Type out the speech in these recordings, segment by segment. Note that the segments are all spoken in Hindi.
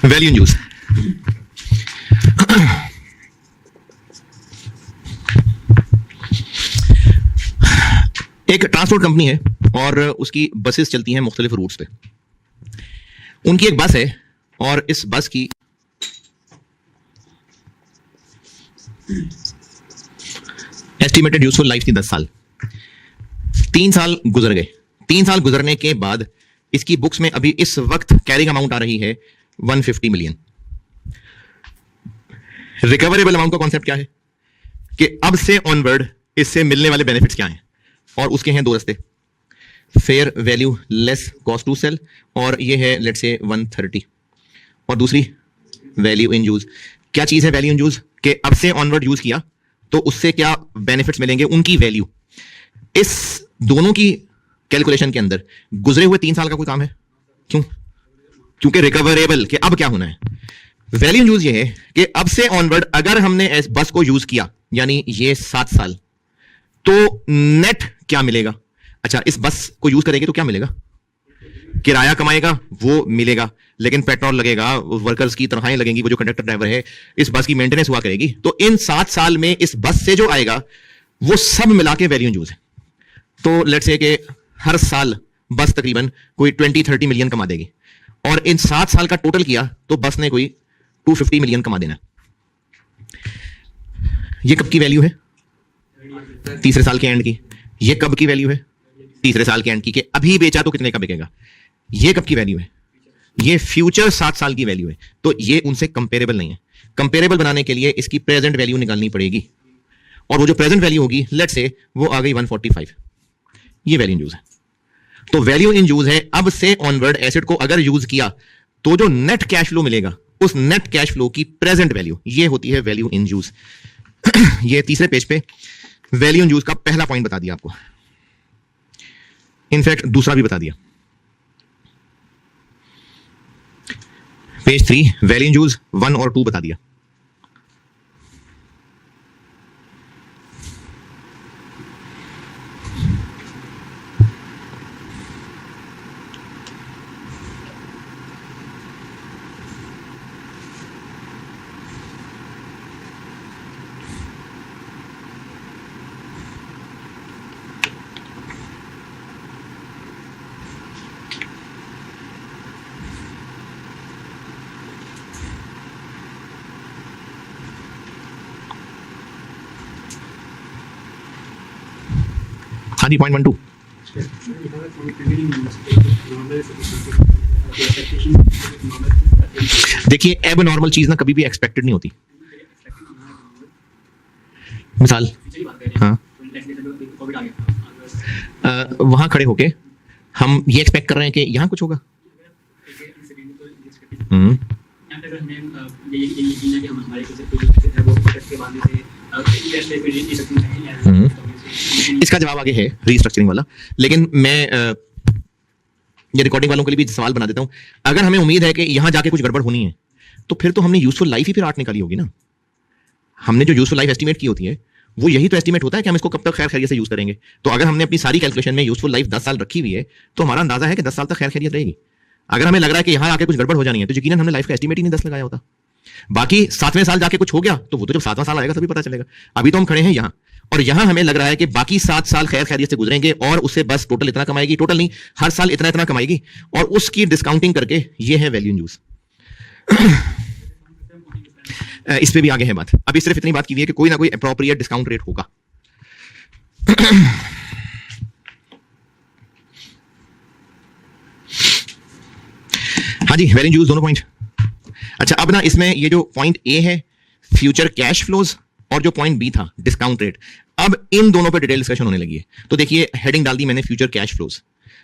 Value in use. एक ट्रांसपोर्ट कंपनी है और उसकी बसेस चलती हैं मुख्तलिफ रूट्स पे। उनकी एक बस है और इस बस की एस्टिमेटेड यूजफुल लाइफ थी 10 साल। 3 साल गुजर गए। 3 साल गुजरने के बाद इसकी बुक्स में अभी इस वक्त कैरिंग अमाउंट आ रही है 150 मिलियन। रिकवरेबल अमाउंट का कॉन्सेप्ट क्या है कि अब से ऑनवर्ड इससे मिलने वाले बेनिफिट्स क्या हैं, और उसके हैं 2 रास्ते, fair value less cost to sell, और ये है लेट्स से 130, और दूसरी वैल्यू इन यूज। क्या चीज है वैल्यू इन यूज? कि अब से ऑनवर्ड यूज किया तो उससे क्या बेनिफिट्स मिलेंगे, उनकी वैल्यू। इस दोनों की कैलकुलेशन के अंदर गुजरे हुए 3 साल का कोई काम है? क्यों? क्योंकि रिकवरेबल कि अब क्या होना है। वैल्यू इन यूज ये है कि अब से ऑनवर्ड अगर हमने इस बस को यूज किया यानी ये 7 साल, तो नेट क्या मिलेगा? अच्छा, इस बस को यूज करेंगे तो क्या मिलेगा? किराया कमाएगा वो मिलेगा, लेकिन पेट्रोल लगेगा, वर्कर्स की तनख्वाहें लगेंगी, वो जो कंडक्टर ड्राइवर है इस बस की मेंटेनेंस हुआ करेगी। तो इन 7 साल में इस बस से जो आएगा वो सब मिला के वैल्यू इन यूज है। तो लेट्स से कि हर साल बस तकरीबन कोई 20-30 मिलियन कमा देगी, और इन 7 साल का टोटल किया तो बस ने कोई 250 मिलियन कमा देना। ये कब की वैल्यू है? तीसरे साल के एंड की। ये कब की वैल्यू है? तीसरे साल के एंड की। कि अभी बेचा तो कितने का बिकेगा। ये कब की वैल्यू है? ये फ्यूचर 7 साल की वैल्यू है। तो ये उनसे कंपेरेबल नहीं है। कंपेरेबल बनाने के लिए इसकी प्रेजेंट वैल्यू निकालनी पड़ेगी, और वो जो प्रेजेंट वैल्यू होगी लेट्स से वो आ गई 145। ये वैल्यू इन यूज है। तो वैल्यू इन यूज है अब से ऑनवर्ड एसेट को अगर यूज किया तो जो नेट कैश फ्लो मिलेगा उस नेट कैश फ्लो की प्रेजेंट वैल्यू, ये होती है वैल्यू इन यूज। ये तीसरे पेज पे वैल्यू इन यूज का पहला पॉइंट बता दिया आपको, इनफैक्ट दूसरा भी बता दिया। पेज 3 वैल्यू इन यूज 1 और 2 बता दिया। हाँ जी, पॉइंट 1-2 देखिए, एब नॉर्मल चीज ना कभी भी एक्सपेक्टेड नहीं होती। मिसाल, हाँ, वहां खड़े होके हम ये एक्सपेक्ट कर रहे हैं कि यहां कुछ होगा। इसका जवाब आगे है रीस्ट्रक्चरिंग वाला, लेकिन मैं ये रिकॉर्डिंग वालों के लिए भी सवाल बना देता हूं। अगर हमें उम्मीद है कि यहां जाके कुछ गड़बड़ होनी है तो फिर तो हमने यूजफुल लाइफ ही फिर आर्ट निकाली होगी ना। हमने जो यूजफुल लाइफ एस्टिमेट की होती है वो यही तो एस्टिमेट होता है कि हम इसको कब तक खैर खैरियत से यूज करेंगे। तो अगर हमने अपनी सारी कैलकुलेशन में यूजफुल लाइफ 10 साल रखी हुई है तो हमारा अंदाजा है कि 10 साल तक खैर खैरियत रहेगी। अगर हमें लग रहा है कि यहां आके कुछ गड़बड़ हो जानी है तो यकीनन हमने लाइफ का एस्टिमेट ही नहीं 10 लगाया होता। बाकी 7वें साल जाके कुछ हो गया तो वो तो जब 7वां साल आएगा तभी पता चलेगा। अभी तो हम खड़े हैं यहां, और यहां हमें लग रहा है कि बाकी 7 साल खैर खैरियत से गुजरेंगे और उससे बस टोटल इतना कमाएगी, टोटल नहीं, हर साल इतना इतना कमाएगी, और उसकी डिस्काउंटिंग करके ये है वैल्यू इन यूज। इस पे भी आगे है बात। अभी सिर्फ इतनी बात की है कि कोई ना कोई एप्रोप्रिएट डिस्काउंट रेट होगा। हाँ जी, वैल्यू इन यूज दोनों पॉइंट। अच्छा, अब ना इसमें ये जो पॉइंट ए है फ्यूचर कैश फ्लोज और जो पॉइंट बी था डिस्काउंट रेट, अब इन दोनों पे डिटेल डिस्कशन होने लगी है। तो देखिए, हेडिंग डाल दी मैंने फ्यूचर कैश फ्लोज।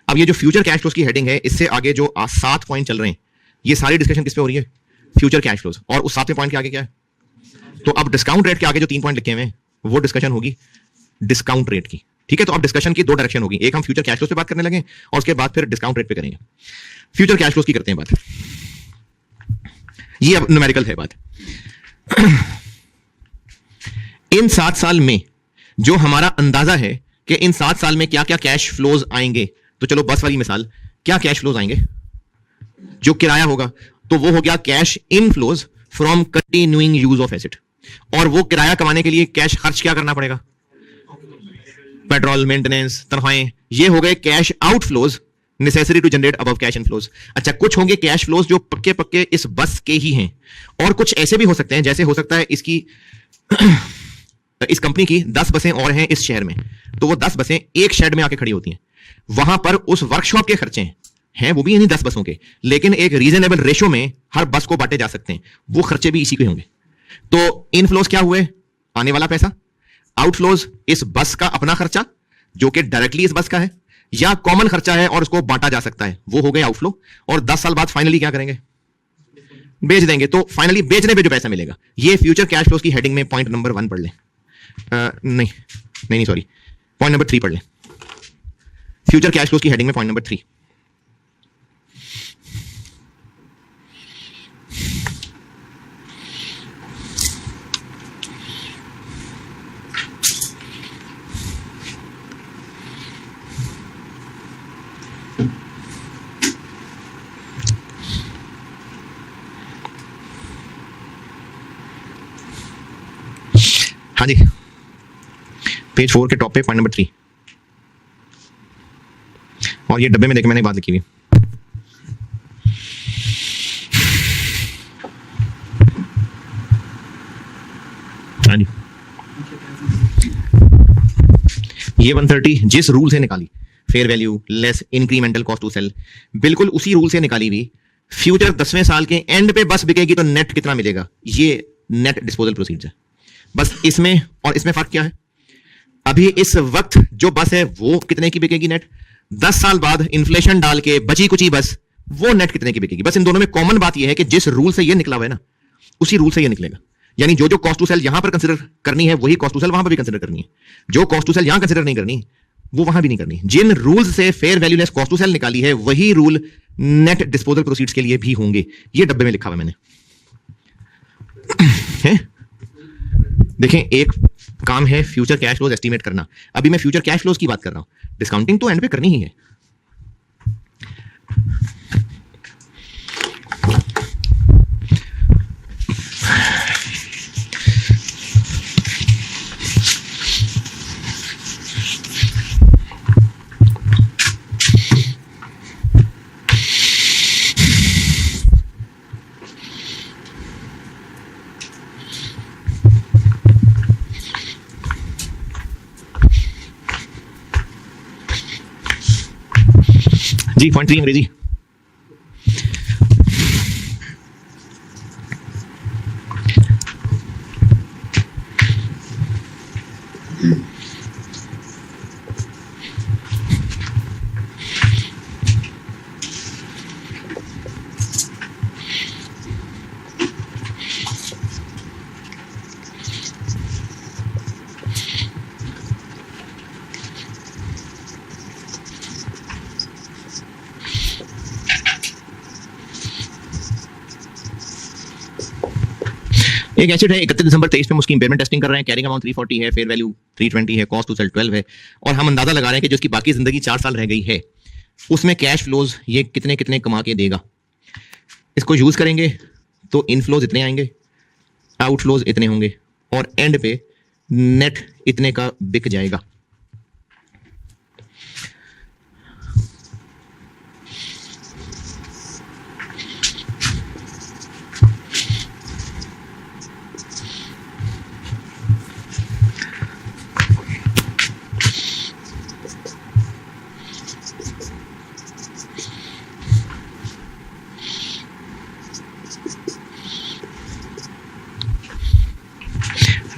अब ये जो फ्यूचर कैश फ्लोज की हेडिंग है, इससे आगे जो 7 पॉइंट चल रहे हैं ये सारी डिस्कशन किस पे हो रही है? Future cash flows. और उस 7वें पॉइंट के आगे क्या है? तो अब डिस्काउंट रेट के आगे जो 3 पॉइंट लिखे हुए हैं वो डिस्कशन होगी डिस्काउंट रेट की। ठीक है, तो अब डिस्कशन की 2 डायरेक्शन होगी। एक हम फ्यूचर कैश फ्लोज पे बात करने लगे और उसके बाद फिर डिस्काउंट रेट पे करेंगे। फ्यूचर कैश फ्लोज की करते हैं बात। ये अब न्यूमेरिकल है बात। इन 7 साल में जो हमारा अंदाजा है कि इन 7 साल में क्या क्या कैश फ्लोज आएंगे, तो चलो बस वाली मिसाल, क्या कैश फ्लोज आएंगे? जो किराया होगा, तो वो हो गया cash inflows from continuing use of asset. और वो किराया कमाने के लिए कैश खर्च क्या करना पड़ेगा? पेट्रोल, मेंटेनेंस, तनख्वाहें। ये हो गए cash outflows necessary to generate above cash inflows. अच्छा, कुछ होंगे कैश फ्लोज जो पक्के पक्के इस बस के ही हैं, और कुछ ऐसे भी हो सकते हैं, जैसे हो सकता है इसकी इस कंपनी की 10 बसें और हैं इस शहर में, तो वो 10 बसें एक शेड में आके खड़ी होती हैं, वहां पर उस वर्कशॉप के खर्चे हैं वो भी इन्हीं 10 बसों के, लेकिन एक रीजनेबल रेशो में हर बस को बांटे जा सकते हैं, वो खर्चे भी इसी के होंगे। तो इनफ्लोज क्या हुए? आने वाला पैसा। आउटफ्लोज इस बस का अपना खर्चा जो कि डायरेक्टली इस बस का है, या कॉमन खर्चा है और उसको बांटा जा सकता है, वो हो गए आउटफ्लो। और 10 साल बाद फाइनली क्या करेंगे? बेच देंगे। तो फाइनली बेचने पे जो पैसा मिलेगा, ये फ्यूचर कैश फ्लोज की हेडिंग में पॉइंट नंबर 1 पढ़ लें। नहीं सॉरी, पॉइंट नंबर 3 पढ़ लें। फ्यूचर कैश फ्लोज की हेडिंग में पॉइंट नंबर 3। हाँ जी, पेज 4 के टॉप पे पॉइंट नंबर 3। और ये डब्बे में देखे मैंने बात लिखी हुई। हाँ जी, ये 130 जिस रूल से निकाली, fair value less incremental cost to sell, बिल्कुल उसी रूल से निकाली हुई। फ्यूचर 10वें साल के एंड पे बस बिकेगी तो नेट कितना मिलेगा? ये नेट डिस्पोजल प्रोसीड्स है। बस इसमें और इसमें फर्क क्या है? अभी इस वक्त जो बस है वो कितने की बिकेगी नेट? 10 साल बाद इन्फ्लेशन डाल के बची कुची बस, वो नेट कितने की बिकेगी? बस इन दोनों में कॉमन बात यह है कि जिस रूल से ये निकला हुआ है ना, उसी रूल से ये निकलेगा। यानी जो जो कॉस्ट टू सेल यहां पर कंसिडर करनी है, वही कॉस्ट टू सेल वहां पर भी कंसिडर करनी है। जो कॉस्ट टू सेल यहां कंसिडर नहीं करनी, वो वहां भी नहीं करनी। जिन रूल्स से fair value less cost to sell निकाली है, वही रूल नेट डिस्पोजल प्रोसीड्स के लिए भी होंगे। ये डब्बे में लिखा हुआ मैंने है। देखें, एक काम है फ्यूचर कैश फ्लोज एस्टीमेट करना, अभी मैं फ्यूचर कैश फ्लोज की बात कर रहा हूं। डिस्काउंटिंग तो एंड पे करनी ही है। जी, पॉइंट 3 अंग्रेजी। एक एसेट है 31 दिसंबर 23 में उसकी इंपेयरमेंट टेस्टिंग कर रहे हैं, कैरिंग अमाउंट 340 है, फेयर वैल्यू 320 है, कॉस्ट टू सेल 12 है, और हम अंदाजा लगा रहे हैं कि जो उसकी बाकी जिंदगी 4 साल रह गई है उसमें कैश फ्लोज ये कितने कितने कमा के देगा। इसको यूज करेंगे तो इनफ्लोज इतने आएंगे, आउटफ्लोज इतने होंगे, और एंड पे नेट इतने का बिक जाएगा।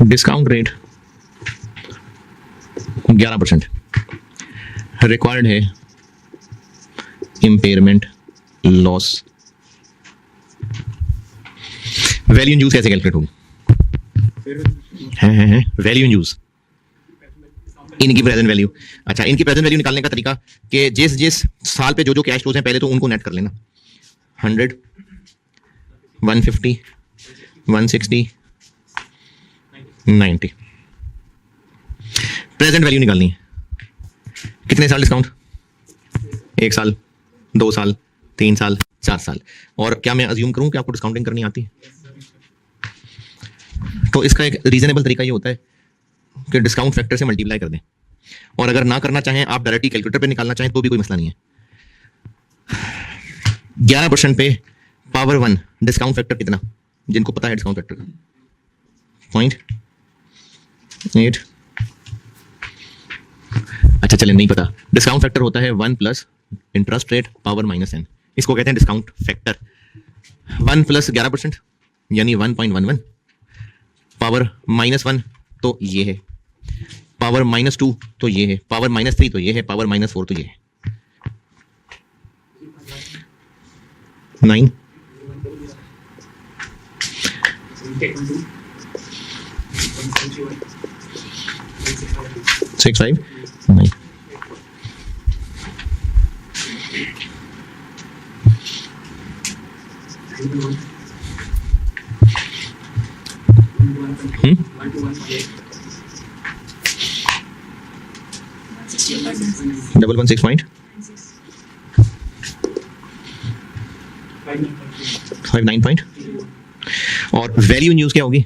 डिस्काउंट रेट 11% रिक्वायर्ड है, impairment loss. Value in use कैसे कैलकुलेट होगी? है वैल्यू इन यूज, इनकी प्रेजेंट वैल्यू। अच्छा, इनकी प्रेजेंट वैल्यू निकालने का तरीका कि जिस जिस साल पे जो जो कैश फ्लोज हैं पहले तो उनको नेट कर लेना। 100, 150, 160, 90। प्रेजेंट वैल्यू निकालनी है। कितने साल डिस्काउंट? 1 साल, 2 साल, 3 साल, 4 साल। और क्या मैं अज्यूम करूं कि आपको डिस्काउंटिंग करनी आती है? तो इसका एक रीजनेबल तरीका ये होता है कि डिस्काउंट फैक्टर से मल्टीप्लाई कर दें, और अगर ना करना चाहें आप डायरेक्टली कैलकुलेटर पे निकालना चाहें तो भी कोई मसला नहीं है। 11% पे पावर 1 डिस्काउंट फैक्टर कितना, जिनको पता है डिस्काउंट फैक्टर का? 0.8। अच्छा चले, नहीं पता। डिस्काउंट फैक्टर होता है 1 plus interest rate power -n, इसको कहते हैं डिस्काउंट फैक्टर। 1 प्लस 11% यानी 1.11, पावर -1 तो ये है, पावर -2 तो ये है, पावर -3 तो ये है, पावर -4 तो ये है। 9 6 5 9 116 पॉइंट 59 पॉइंट। और वैल्यू न्यूज क्या होगी?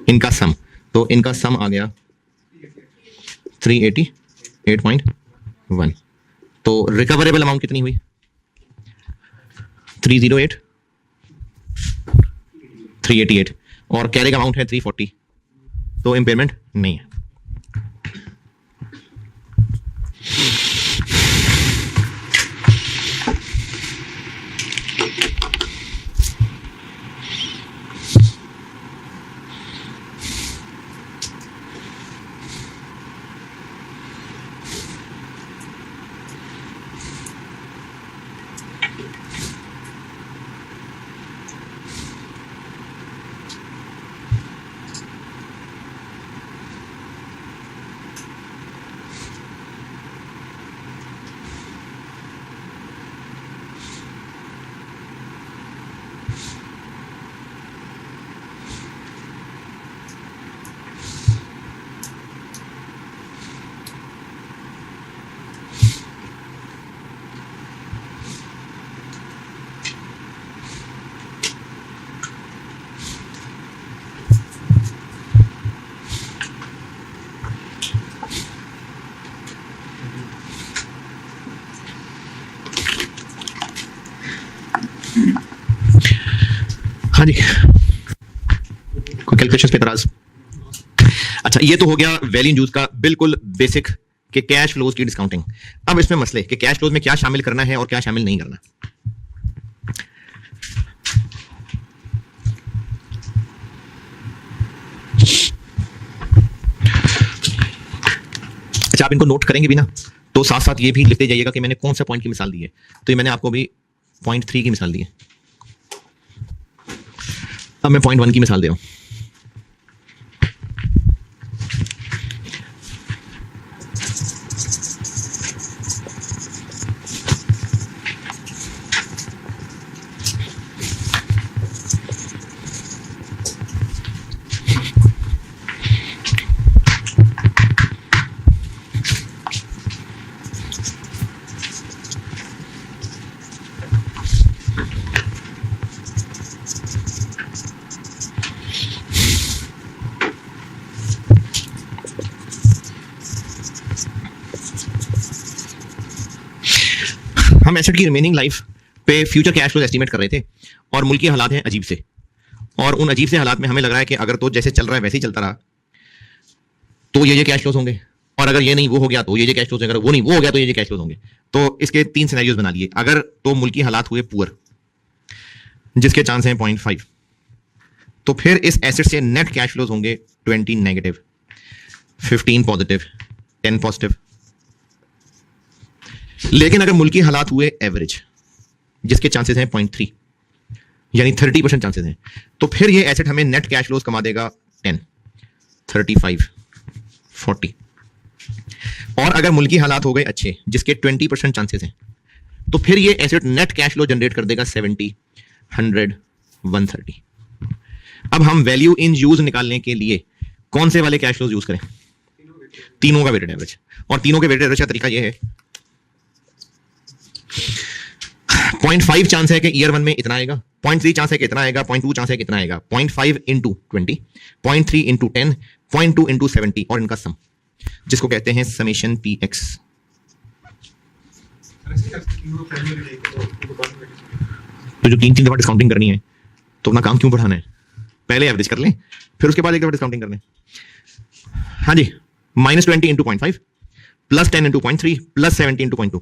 इनका सम, तो इनका सम आ गया 388.1। तो रिकवरेबल अमाउंट कितनी हुई? 308 388, और कैरी का अमाउंट है 340, तो इम्पेयरमेंट नहीं है। हाँ जी, कोई कैलकुलेशन पे तराज? अच्छा, ये तो हो गया वैल्यू यूज का बिल्कुल बेसिक कि कैश फ्लोज की डिस्काउंटिंग। अब इसमें मसले कि कैश फ्लोज में क्या शामिल करना है और क्या शामिल नहीं करना। अच्छा, आप इनको नोट करेंगे भी ना, तो साथ साथ ये भी लिखते जाइएगा कि मैंने कौन सा पॉइंट की मिसाल दी है। तो ये मैंने आपको भी 0.3 की मिसाल दी है, अब मैं 0.1 की मिसाल दे रहा हूं। हम एसेट की रिमेनिंग लाइफ पे फ्यूचर कैश फ्लो एस्टीमेट कर रहे थे, और मुल्क के हालात हैं अजीब से, और उन अजीब से हालात में हमें लग रहा है कि अगर तो जैसे चल रहा है वैसे ही चलता रहा तो ये कैश फ्लोज होंगे, और अगर ये नहीं वो हो गया तो ये कैश फ्लोज, अगर वो नहीं वो हो गया तो ये कैश फ्लोज होंगे। तो इसके 3 सिनेरियोज बना लिए। अगर तो मुल्क की हालात हुए पुअर, जिसके चांस हैं 0.5, तो फिर इस एसेट से नेट कैश फ्लोज होंगे 20 नेगेटिव, 15 पॉजिटिव, 10 पॉजिटिव। लेकिन अगर मुल्की हालात हुए एवरेज, जिसके चांसेस हैं 0.3, यानी 30% चांसेस हैं, तो फिर ये एसेट हमें नेट कैश फ्लोज कमा देगा 10, 35, 40। और अगर मुल्की हालात हो गए अच्छे, जिसके 20% चांसेस हैं, तो फिर ये asset net cash flow generate कर देगा 70, 100, 130। अब हम वैल्यू इन यूज निकालने के लिए कौन से वाले कैश फ्लोज यूज करें? तीनों का वेटेड एवरेज। और तीनों के वेटेड एवरेज का तरीका यह है, 0.5 चांस है कि ईयर 1 में इतना आएगा, 0.3 चांस है कि इतना आएगा, 0.2 चांस है कि इतना आएगा, 0.5 इंटू 20, 0.3 इंटू 10, 0.2 इंटू 70 और इनका सम, जिसको कहते हैं समेशन पी एक्स। तो जो तीन दफा डिस्काउंटिंग करनी है तो अपना काम क्यों बढ़ाना है, पहले एवरेज कर लें फिर उसके बाद एक दफा डिस्काउंटिंग कर लें। हाँ जी, -20 into 0.5 plus 10 into 0.3 plus 70 into 0.2।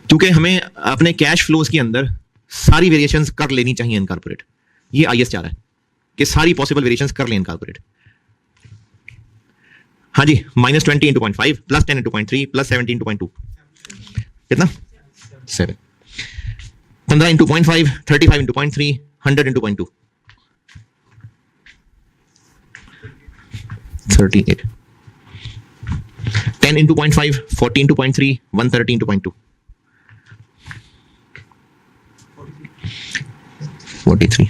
क्योंकि हमें अपने कैश फ्लोज के अंदर सारी वेरिएशंस कर लेनी चाहिए इनकॉर्पोरेट, ये आईएस चाह रहा है कि सारी पॉसिबल वेरिएशंस कर लें इनकॉर्पोरेट। हाँ जी, -20 into 0.5 plus 10 into 0.3 plus 70 into 0.2 कितना 7, 15 into 0.5, 35 into 0.3, 100 into 0.2 38, 10 into 0.5, 40 into 0.3, 130 into 0.2 43।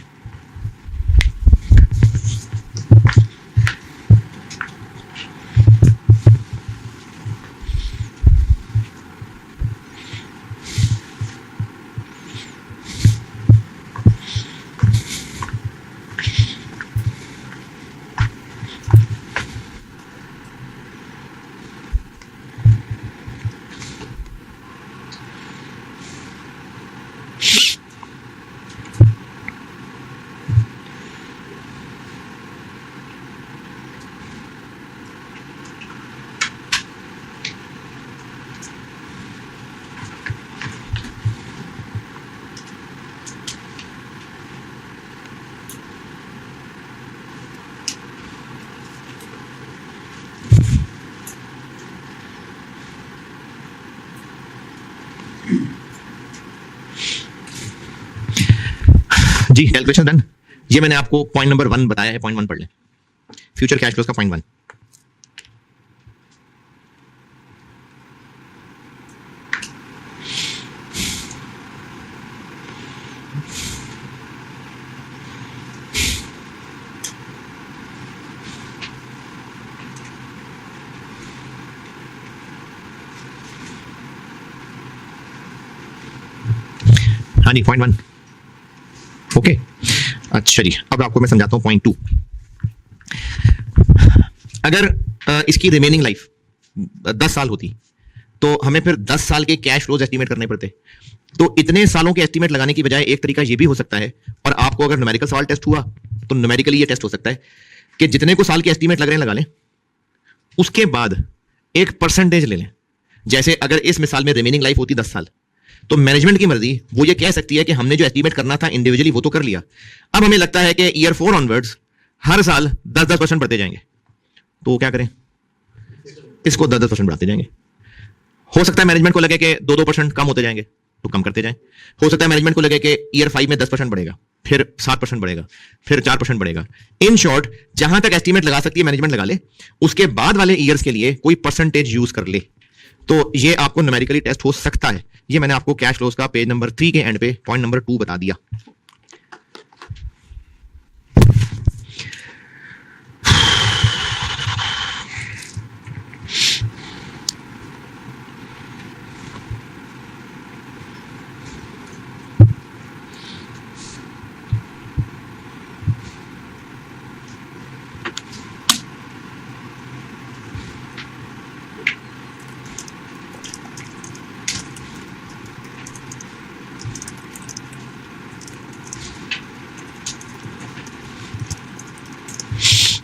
जी कैलकुलेशन डन। ये मैंने आपको पॉइंट नंबर 1 बताया है, पॉइंट 1 पढ़ लें, फ्यूचर कैश फ्लोज का पॉइंट 1। हाँ जी, पॉइंट 1 ओके। अच्छा जी, अब आपको मैं समझाता हूं पॉइंट 2। अगर इसकी रिमेनिंग लाइफ 10 साल होती तो हमें फिर 10 साल के कैश फ्लोज एस्टिमेट करने पड़ते। तो इतने सालों के एस्टिमेट लगाने की बजाय एक तरीका ये भी हो सकता है, और आपको अगर न्यूमेरिकल सवाल टेस्ट हुआ तो न्यूमेरिकली ये टेस्ट हो सकता है कि जितने को साल के एस्टिमेट लग रहे हैं लगा लें, उसके बाद एक परसेंटेज ले लें। जैसे अगर इस मिसाल में रिमेनिंग लाइफ होती 10 साल, तो मैनेजमेंट की मर्जी, वो ये कह सकती है कि हमने जो एस्टीमेट करना था इंडिविजुअली वो तो कर लिया, अब हमें लगता है कि ईयर 4 ऑनवर्ड्स हर साल 10-10% बढ़ते जाएंगे, तो क्या करें, इसको 10-10% बढ़ाते जाएंगे। हो सकता है मैनेजमेंट को लगे कि 2-2% कम होते जाएंगे तो कम करते जाएं। हो सकता है मैनेजमेंट को लगे कि ईयर 5 में 10% बढ़ेगा, फिर 7% बढ़ेगा, फिर 4% बढ़ेगा। इन शॉर्ट, जहां तक एस्टीमेट लगा सकती है मैनेजमेंट लगा ले, उसके बाद वाले ईयर्स के लिए कोई परसेंटेज यूज कर ले, तो ये आपको न्यूमेरिकली टेस्ट हो सकता है। ये मैंने आपको कैश फ्लोज का पेज नंबर 3 के एंड पे पॉइंट नंबर 2 बता दिया।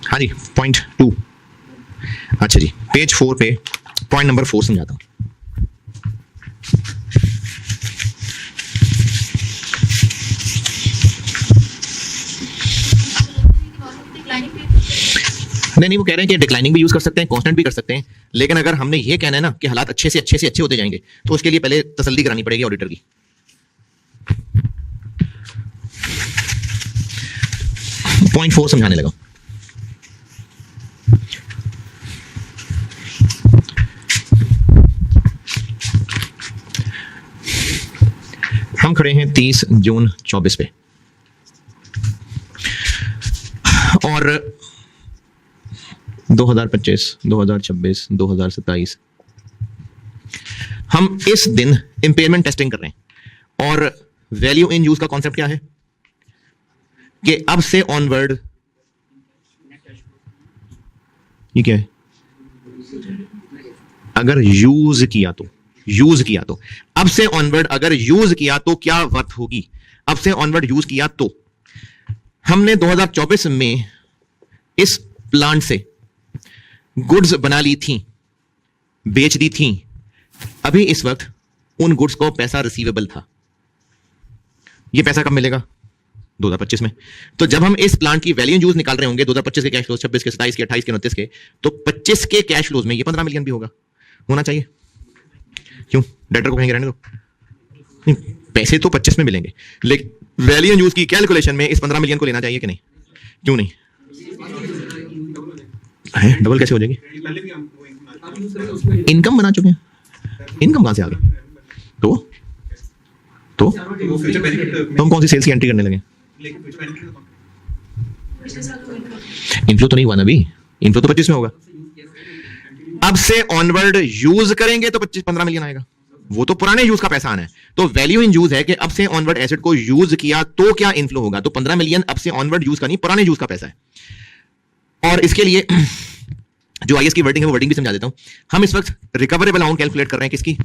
हाँ जी, पॉइंट 2। अच्छा जी, पेज 4 पे पॉइंट नंबर 4 समझाता हूं। नहीं, वो कह रहे हैं कि डिक्लाइनिंग भी यूज कर सकते हैं, कांस्टेंट भी कर सकते हैं, लेकिन अगर हमने ये कहना है ना कि हालात अच्छे से अच्छे होते जाएंगे, तो उसके लिए पहले तसल्ली करानी पड़ेगी ऑडिटर की। पॉइंट 4 समझाने लगा। हम खड़े हैं 30 जून 24 पे, और 2025, 2026, 2027 हम इस दिन इंपेयरमेंट टेस्टिंग कर रहे हैं और वैल्यू इन यूज का कॉन्सेप्ट क्या है कि अब से ऑनवर्ड ये क्या है, अगर यूज किया तो अब से ऑनवर्ड अगर यूज किया तो क्या वर्थ होगी, अब से ऑनवर्ड यूज किया तो हमने 2024 में इस प्लांट से गुड्स बना ली थी, बेच दी थी, अभी इस वक्त उन गुड्स को पैसा रिसीवेबल था। ये पैसा कब मिलेगा? 2025 में। तो जब हम इस प्लांट की वैल्यू यूज निकाल रहे होंगे 2025 के कैश फ्लोज, 26 के, 27 के, 28 के, 29 के, तो 25 के कैश फ्लोज में ये 15 मिलियन भी होना चाहिए। क्यों? डेटर को कहेंगे रहने दो, पैसे तो 25 में मिलेंगे, लेकिन वैल्यू यूज की कैलकुलेशन में इस 15 मिलियन को लेना चाहिए कि नहीं? क्यों नहीं है? डबल कैसे हो जाएगी? इनकम बना चुके हैं, इनकम कहां से आ गई? तो हम कौन सी सेल्स की एंट्री करने लगे? इनफ्लो तो नहीं हुआ ना अभी, इनफ्लो तो 25 में होगा। अब से ऑनवर्ड यूज करेंगे तो 25-15 मिलियन आएगा, वो तो पुराने यूज का पैसा आना है। तो वैल्यू इन यूज है कि अब से ऑनवर्ड एसेट को यूज किया तो क्या इनफ्लो होगा, तो 15 मिलियन अब से ऑनवर्ड यूज का नहीं, पुराने यूज का पैसा है। और इसके लिए जो आईएस की वर्डिंग है वो वर्डिंग भी समझा देता हूं। हम इस वक्त रिकवरेबल अमाउंट कैलकुलेट कर रहे हैं किसकी?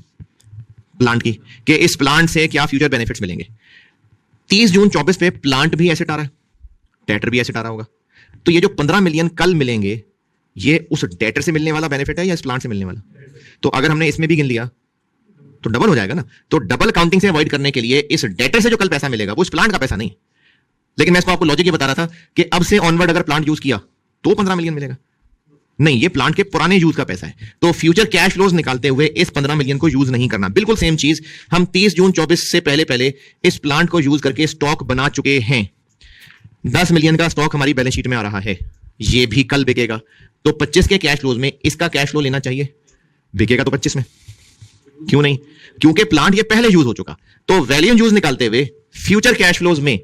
प्लांट की, कि इस प्लांट से क्या फ्यूचर बेनिफिट्स मिलेंगे। 30 जून 24 पे प्लांट भी एसेट आ रहा है, डेटर भी एसेट आ रहा होगा, तो ये जो 15 मिलियन कल मिलेंगे ये उस डेटर से मिलने वाला बेनिफिट है या इस प्लांट से मिलने वाला? तो अगर हमने इसमें भी गिन लिया तो डबल हो जाएगा ना। तो डबल काउंटिंग से अवॉइड करने के लिए इस डेटर से जो कल पैसा मिलेगा वो इस प्लांट का पैसा नहीं। लेकिन मैं इसको आपको लॉजिक ये बता रहा था कि अब से ऑनवर्ड अगर प्लांट यूज किया तो 15 मिलियन मिलेगा, नहीं, ये प्लांट के पुराने यूज का पैसा है। तो फ्यूचर कैश फ्लोज निकालते हुए इस 15 मिलियन को यूज नहीं करना। बिल्कुल सेम चीज हम 30 जून 24 से पहले इस प्लांट को यूज करके स्टॉक बना चुके हैं। 10 मिलियन का स्टॉक हमारी बैलेंस शीट में आ रहा है, ये भी कल बिकेगा। तो 25 के कैश फ्लोज में इसका कैश फ्लो लेना चाहिए, बिकेगा तो 25 में। क्यों नहीं? क्योंकि प्लांट ये पहले यूज हो चुका। तो वैल्यू यूज निकालते हुए फ्यूचर कैश फ्लोज में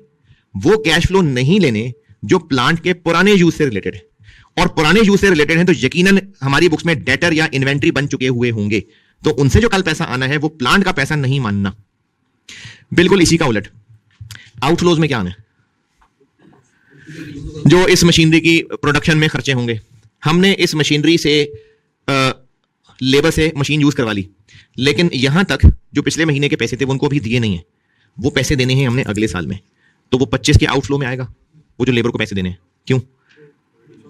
वो कैश फ्लो नहीं लेने जो प्लांट के पुराने यूज से रिलेटेड है, और पुराने यूज से रिलेटेड है तो यकीनन हमारी बुक्स में डेटर या इन्वेंट्री बन चुके हुए होंगे, तो उनसे जो कल पैसा आना है वो प्लांट का पैसा नहीं मानना। बिल्कुल इसी का उलट आउटफ्लोज में क्या आना है? जो इस मशीनरी की प्रोडक्शन में खर्चे होंगे, हमने इस मशीनरी से लेबर से मशीन यूज करवा ली, लेकिन यहां तक जो पिछले महीने के पैसे थे वो उनको भी दिए नहीं है, वो पैसे देने हैं हमने अगले साल में, तो वो 25 के आउटफ्लो में आएगा, वो जो लेबर को पैसे देने हैं। क्यों?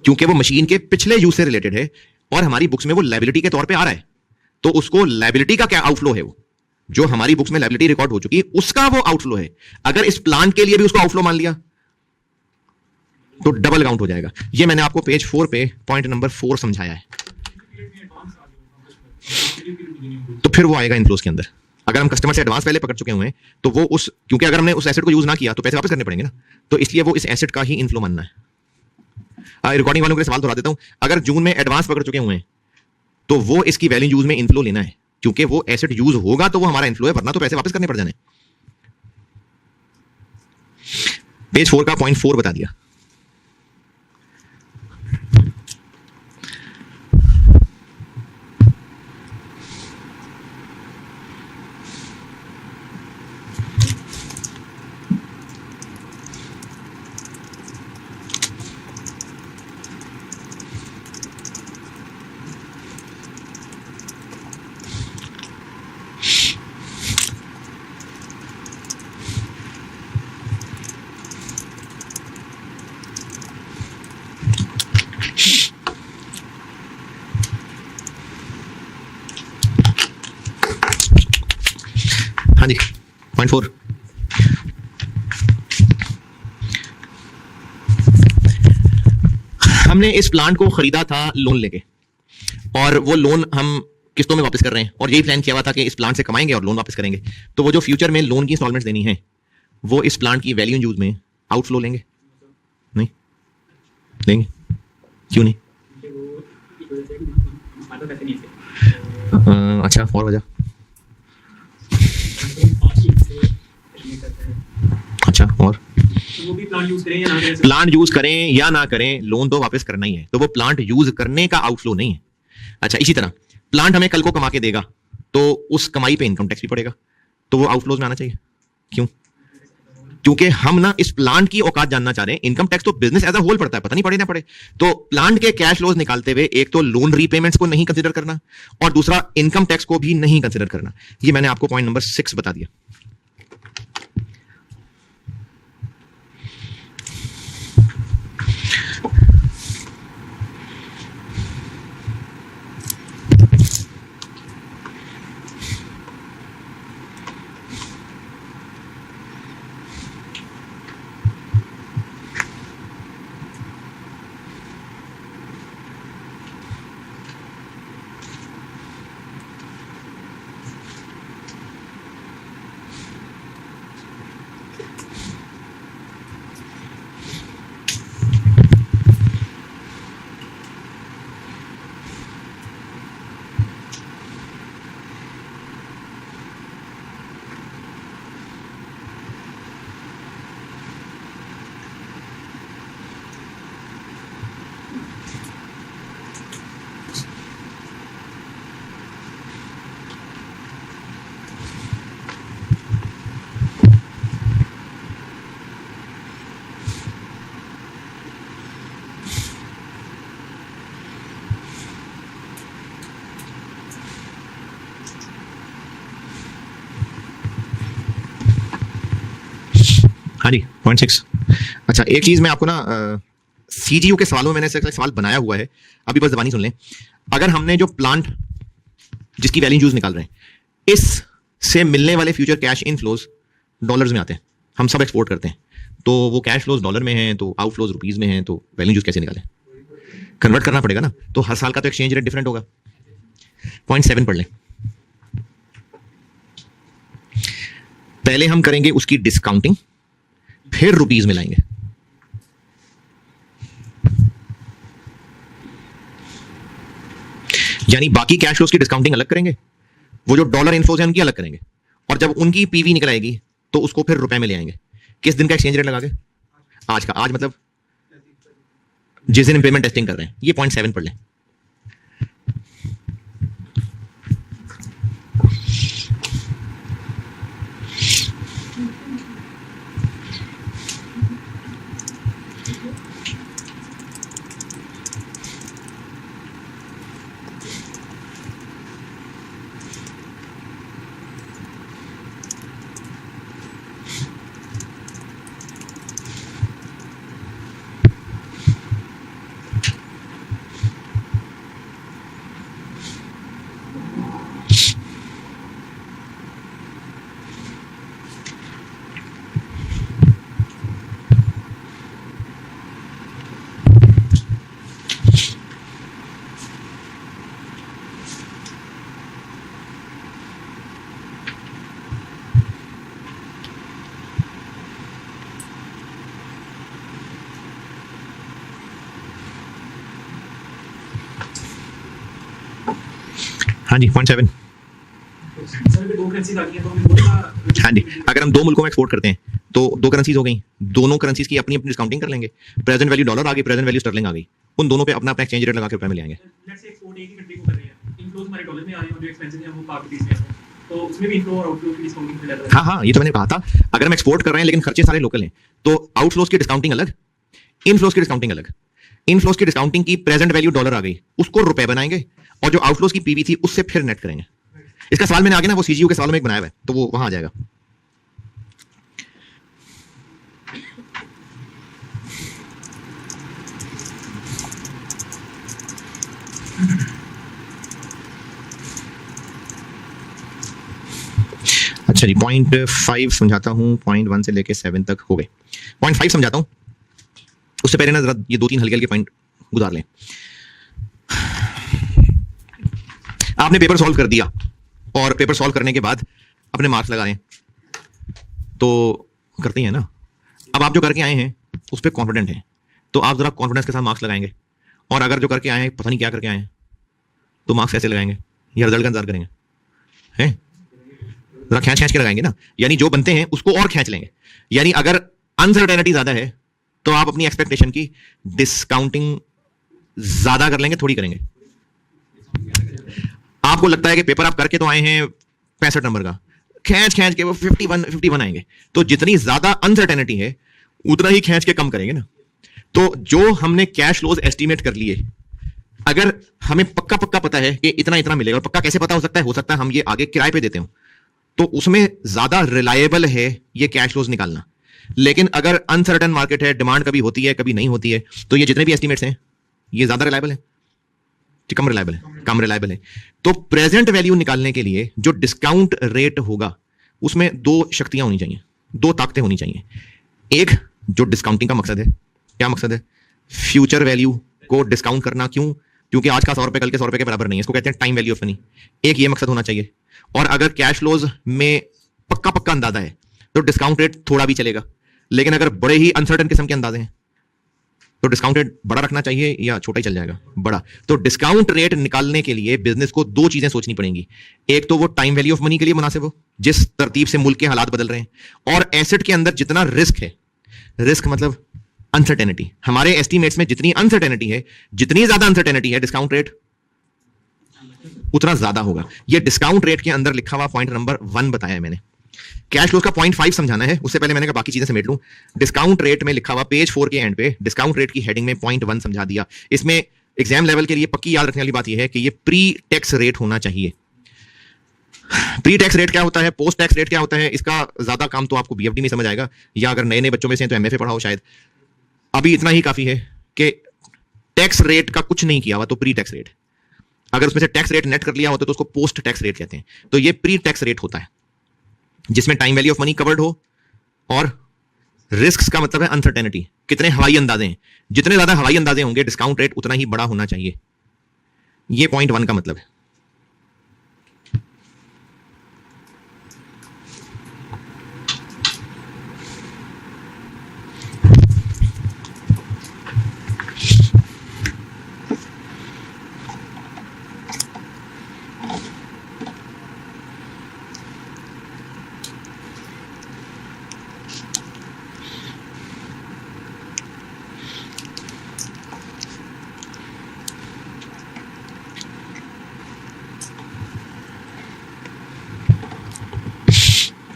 क्योंकि वो मशीन के पिछले यूज से रिलेटेड है और हमारी बुक्स में वो लायबिलिटी के तौर पे आ रहा है, तो उसको लायबिलिटी का क्या आउटफ्लो है, वो जो हमारी बुक्स में लायबिलिटी रिकॉर्ड हो चुकी है उसका वो आउटफ्लो है। अगर इस प्लान के लिए भी उसको आउटफ्लो मान लिया तो डबल काउंट हो जाएगा। ये मैंने आपको पेज 4 पे पॉइंट नंबर 4 समझाया है। तो फिर वो आएगा इनफ्लोज के अंदर। अगर हम कस्टमर से एडवांस पहले पकड़ चुके हुए हैं तो वो उस, क्योंकि अगर हमने उस एसेट को यूज ना किया तो पैसे वापस करने पड़ेंगे ना, तो इसलिए वो इस एसेट का ही इनफ्लो मानना है। रिकॉर्डिंग वालों के लिए सवाल दोहरा देता हूं, अगर जून में एडवांस पकड़ चुके हुए हैं तो वो इसकी वैल्यू यूज में इनफ्लो लेना है, क्योंकि वो एसेट यूज होगा तो वो हमारा इनफ्लो है, वरना तो पैसे वापस करने पड़ जाने। पेज 4 का पॉइंट 4 बता दिया। हाँ जी, पॉइंट 4। हमने इस प्लांट को खरीदा था लोन लेके, और वो लोन हम किस्तों में वापस कर रहे हैं, और यही प्लान किया हुआ था कि इस प्लांट से कमाएंगे और लोन वापस करेंगे। तो वो जो फ्यूचर में लोन की इंस्टॉलमेंट्स देनी है वो इस प्लांट की वैल्यू यूज में आउटफ्लो लेंगे? नहीं लेंगे। क्यों नहीं? अच्छा, और वजह? अच्छा, और वो भी प्लांट यूज करें या ना करें, प्लांट यूज करें या ना करें, लोन तो वापस करना ही है, तो वो प्लांट यूज करने का आउटफ्लो नहीं है। अच्छा, इसी तरह प्लांट हमें कल को कमा के देगा, तो उस कमाई पे इनकम टैक्स भी पड़ेगा, तो वो आउटफ्लोज में आना चाहिए। क्यों? क्योंकि हम ना इस प्लांट की औकात जानना चाह रहे हैं। इनकम टैक्स तो बिजनेस एज अ होल पड़ता है, पता नहीं पड़े ना पड़े। तो प्लांट के कैश फ्लोज निकालते हुए एक तो लोन रीपेमेंट्स को नहीं कंसीडर करना और दूसरा इनकम टैक्स को भी नहीं कंसीडर करना। ये मैंने आपको पॉइंट नंबर 6 बता दिया। हाँ जी, पॉइंट 6। अच्छा, एक चीज मैं आपको ना सीजीयू के सवालों में मैंने एक सवाल बनाया हुआ है, अभी बस जबानी सुन लें। अगर हमने जो प्लांट जिसकी वैल्यू यूज निकाल रहे हैं, इस से मिलने वाले फ्यूचर कैश इनफ्लोज डॉलर्स में आते हैं, हम सब एक्सपोर्ट करते हैं, तो वो कैश फ्लोज डॉलर में हैं, तो आउटफ्लोज रुपीज में हैं, तो वैल्यू यूज कैसे निकालें? कन्वर्ट करना पड़ेगा ना, तो हर साल का तो एक्सचेंज रेट डिफरेंट होगा। पॉइंट 7 पढ़ लें। पहले हम करेंगे उसकी डिस्काउंटिंग, फिर रुपीज में लाएंगे। यानी बाकी कैश फ्लोज की डिस्काउंटिंग अलग करेंगे, वो जो डॉलर इनफ्लोज है उनकी अलग करेंगे, और जब उनकी पीवी निकल आएगी तो उसको फिर रुपए में ले आएंगे। किस दिन का एक्सचेंज रेट लगा के? आज का। आज मतलब जिस दिन इम्प्लीमेंट टेस्टिंग कर रहे हैं। ये पॉइंट 7 पढ़ लें। हाँ जी, पॉइंट 7। हाँ जी, अगर हम दो मुल्कों में एक्सपोर्ट करते हैं तो दो करेंसीज हो गई, दोनों करेंसीज की अपनी अपनी डिस्काउंटिंग कर लेंगे। प्रेजेंट वैल्यू डॉलर आ गई, प्रेजेंट वैल्यू स्टर्लिंग आ गई, उन दोनों पे अपना अपना एक्सचेंज रेट लगा के रुपए में ले आएंगे। लेट्स से एक्सपोर्ट एक ही कंट्री को कर रहे हैं, इनफ्लोज हमारे डॉलर में आ रहे हैं और जो एक्सपेंसेस हैं वो पाक रुपीस में आ रहे हैं, तो उसमें भी इनफ्लो और आउटफ्लो की डिस्काउंटिंग फिर रहता है। हाँ, ये तो मैंने कहा था। अगर हम एक्सपोर्ट कर रहे हैं लेकिन खर्चे सारे लोकल हैं, तो आउटफ्लोज की डिस्काउंटिंग अलग, इनफ्लोज की डिस्काउंटिंग अलग। इनफ्लोज की डिस्काउंटिंग की प्रेजेंट वैल्यू डॉलर आ गई, उसको रुपए बनाएंगे, और जो आउटफ्लोज की पीवी थी उससे फिर नेट करेंगे। इसका सवाल मैंने आगे ना वो सीजीयू के सवाल में एक बनाया हुआ है, तो वो वहां आ जाएगा। अच्छा जी, पॉइंट 5 समझाता हूं। पॉइंट 1 से लेके 7 तक हो गए। पॉइंट 5 समझाता हूं, उससे पहले ना जरा ये 2-3 हल्के हल्के पॉइंट गुजार लें। आपने पेपर सॉल्व कर दिया और पेपर सॉल्व करने के बाद अपने मार्क्स लगाए, तो करते ही है ना। अब आप जो करके आए हैं उस पर कॉन्फिडेंट हैं, तो आप जरा कॉन्फिडेंस के साथ मार्क्स लगाएंगे। और अगर जो करके आए हैं पता नहीं क्या करके आए हैं, तो मार्क्स कैसे लगाएंगे? या रिजल्ट का इंतजार करेंगे? हैं, जरा खींच खींच के लगाएंगे ना। यानी जो बनते हैं उसको और खींच लेंगे। यानी अगर अनसर्टेनिटी ज्यादा है तो आप अपनी एक्सपेक्टेशन की डिस्काउंटिंग ज्यादा कर लेंगे, थोड़ी करेंगे। आपको लगता है कि पेपर आप करके तो आए हैं 65 नंबर का, खींच के वो 51 आएंगे, तो जितनी ज्यादा अनसर्टेनिटी है उतना ही खींच के कम करेंगे ना। तो जो हमने कैश फ्लोज एस्टिमेट कर लिए, अगर हमें पक्का पता है कि इतना इतना मिलेगा, और पक्का कैसे पता हो सकता है हम ये आगे किराए पे देते हो, तो उसमें ज्यादा रिलायबल है ये कैश फ्लोज निकालना। लेकिन अगर अनसर्टेन मार्केट है, डिमांड कभी होती है कभी नहीं होती है, तो ये जितने भी एस्टिमेट्स हैं ये ज्यादा रिलायबल है कि कम रिलायबल है? कम रिलायबल है। तो प्रेजेंट वैल्यू निकालने के लिए जो डिस्काउंट रेट होगा उसमें दो शक्तियां होनी चाहिए, दो ताकतें होनी चाहिए। एक, जो डिस्काउंटिंग का मकसद है, क्या मकसद है? फ्यूचर वैल्यू को डिस्काउंट करना। क्यों? क्योंकि आज का 100 रुपए कल के 100 रुपए के बराबर नहीं है, इसको कहते हैं टाइम वैल्यू ऑफ मनी। एक ये मकसद होना चाहिए। और अगर कैश फ्लोज में पक्का अंदाजा है तो डिस्काउंट रेट थोड़ा भी चलेगा, लेकिन अगर बड़े ही अनसर्टन किस्म के अंदाजे हैं तो डिस्काउंट रेट बड़ा रखना चाहिए या छोटा ही चल जाएगा? बड़ा। तो डिस्काउंट रेट निकालने के लिए बिजनेस को दो चीजें सोचनी पड़ेंगी। एक तो वो टाइम वैल्यू ऑफ मनी के लिए मुनासिब हो, जिस तरतीब से मुल्क के हालात बदल रहे हैं, और एसेट के अंदर जितना रिस्क है, रिस्क मतलब अनसर्टेनिटी, हमारे एस्टिमेट्स में जितनी अनसर्टेनिटी है, जितनी ज्यादा अनसर्टेनिटी है डिस्काउंट रेट उतना ज्यादा होगा। ये डिस्काउंट रेट के अंदर लिखा हुआ पॉइंट नंबर 1 बताया है मैंने। कैश फ्लो का पॉइंट 5 समझाना है, उससे पहले मैंने कहा बाकी चीजें समेट लूं। डिस्काउंट रेट में लिखा हुआ पेज 4 के एंड पे डिस्काउंट रेट की हेडिंग में पॉइंट 1 समझा दिया। इसमें एग्जाम लेवल के लिए पक्की याद रखने वाली बात यह है कि ये प्री टैक्स रेट होना चाहिए। प्री टैक्स रेट क्या होता है, पोस्ट टैक्स रेट क्या होता है, इसका ज्यादा काम तो आपको बीएफडी में समझ आएगा, या अगर नए बच्चों में से हैं तो एमएफए पढ़ाओ शायद। अभी इतना ही काफी है कि टैक्स रेट का कुछ नहीं किया हुआ तो प्री टैक्स रेट, अगर उसमें से टैक्स रेट नेट कर लिया होता तो उसको पोस्ट टैक्स रेट कहते हैं। तो ये प्री टैक्स रेट होता है जिसमें time value of money covered हो और रिस्क का मतलब है अनसर्टेनिटी, कितने हवाई अंदाजे हैं। जितने ज्यादा हवाई अंदाजे होंगे डिस्काउंट रेट उतना ही बड़ा होना चाहिए। ये पॉइंट 1 का मतलब है।